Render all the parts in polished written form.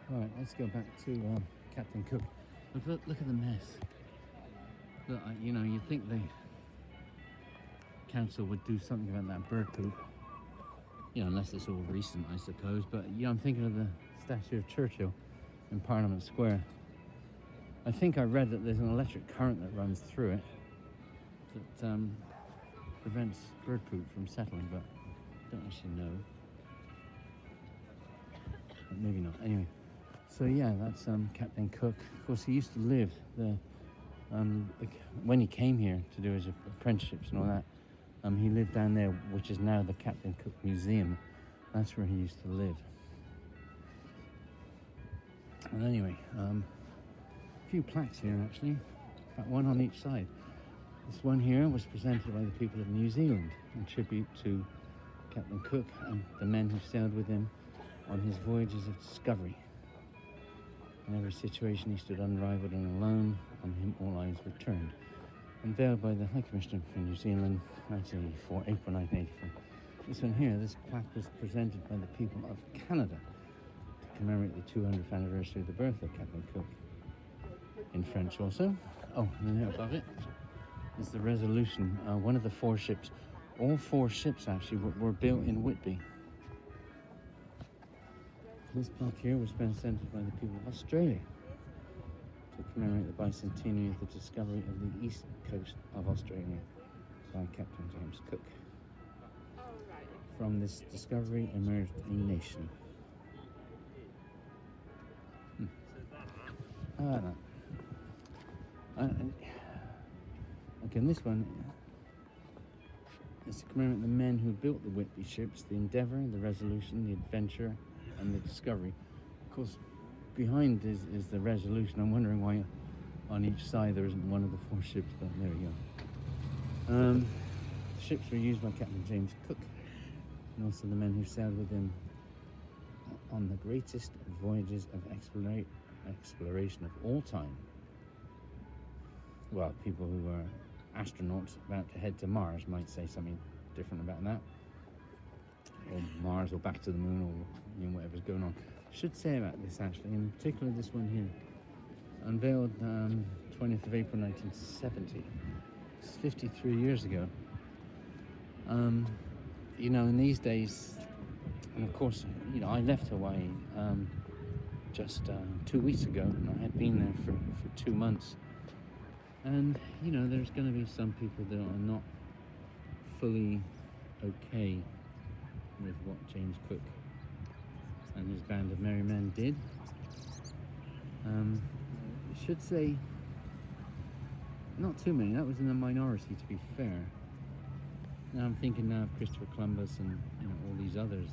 Alright, let's go back to Captain Cook. Look at the mess. Look, you know, you'd think the council would do something about that bird poop. You know, unless it's all recent, I suppose. But, you know, I'm thinking of the statue of Churchill in Parliament Square. I think I read that there's an electric current that runs through it that prevents bird poop from settling, but I don't actually know. But maybe not. Anyway, so yeah, that's Captain Cook. Of course, he used to live there. When he came here to do his apprenticeships and all that, he lived down there, which is now the Captain Cook Museum. That's where he used to live. And anyway, a few plaques here actually, in fact one on each side. This one here was presented by the people of New Zealand in tribute to Captain Cook and the men who sailed with him on his voyages of discovery. In every situation he stood unrivaled and alone, on him all eyes were turned. Unveiled by the High Commissioner for New Zealand, 1984, April 1984. This one here, this plaque was presented by the people of Canada to commemorate the 200th anniversary of the birth of Captain Cook. In French also. Oh, and there above it is the Resolution. One of the four ships, all four ships actually were built in Whitby. This plaque here was presented by the people of Australia to commemorate the bicentenary of the discovery of the east coast of Australia by Captain James Cook. From this discovery emerged a nation. No. Again, this one is to commemorate the men who built the Whitby ships, the Endeavour, the Resolution, the Adventure, and the Discovery. Of course, behind is the Resolution. I'm wondering why on each side there isn't one of the four ships, but there we go. The ships were used by Captain James Cook and also the men who sailed with him on the greatest voyages of exploration of all time. Well, people who were astronauts about to head to Mars might say something different about that. Or Mars, or back to the moon, or you know, whatever's going on. I should say about this actually, in particular this one here. Unveiled 20th of April 1970. It's 53 years ago. You know, in these days, and of course, you know, I left Hawaii just 2 weeks ago, and I had been there for 2 months. And, you know, there's going to be some people that are not fully okay with what James Cook and his band of merry men did. I should say, not too many. That was in the minority, to be fair. Now I'm thinking now of Christopher Columbus and, you know, all these others.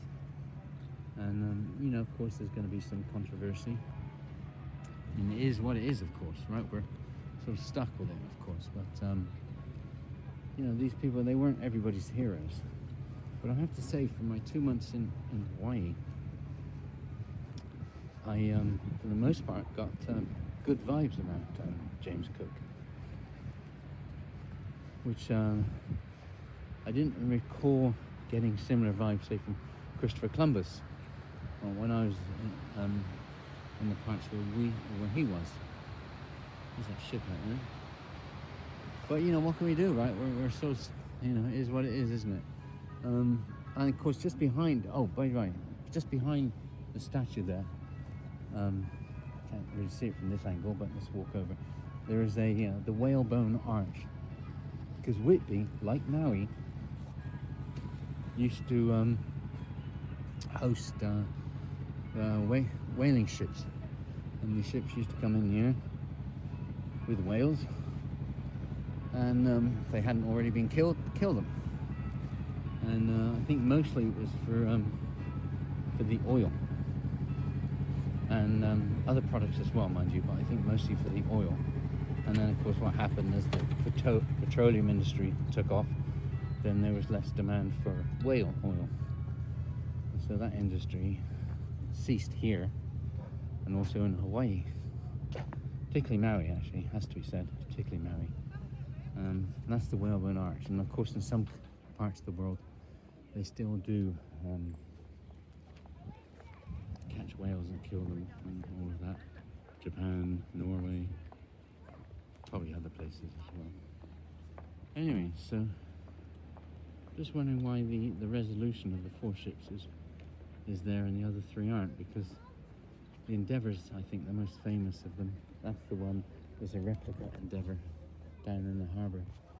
And, you know, of course, there's going to be some controversy. And it is what it is, of course, right? We're sort of stuck with it, of course. But, you know, these people, they weren't everybody's heroes. But I have to say, for my 2 months in Hawaii, I, for the most part, got good vibes about James Cook. Which I didn't recall getting similar vibes, say, from Christopher Columbus. Well, when I was in the parts where he was. There's that ship out there. But, you know, what can we do, right? We're so, you know, it is what it is, isn't it? And of course, just behind, by the way, just behind the statue there, can't really see it from this angle, but let's walk over. There is a the whalebone arch, because Whitby, like Maui, used to host whaling ships, and the ships used to come in here with whales, and if they hadn't already been killed, kill them. And I think mostly it was for the oil and other products as well, mind you, but I think mostly for the oil. And then, of course, what happened as the petroleum industry took off, then there was less demand for whale oil. And so that industry ceased here and also in Hawaii. Particularly Maui, actually, has to be said, particularly Maui. That's the whalebone arch. And of course, in some parts of the world, they still do catch whales. whales that kill them and all of that. Japan, Norway, probably other places as well. Anyway, so just wondering why the resolution of the 4 ships is there and the other 3 aren't, because the Endeavour's, I think, the most famous of them. That's the one, there's a replica Endeavour down in the harbour.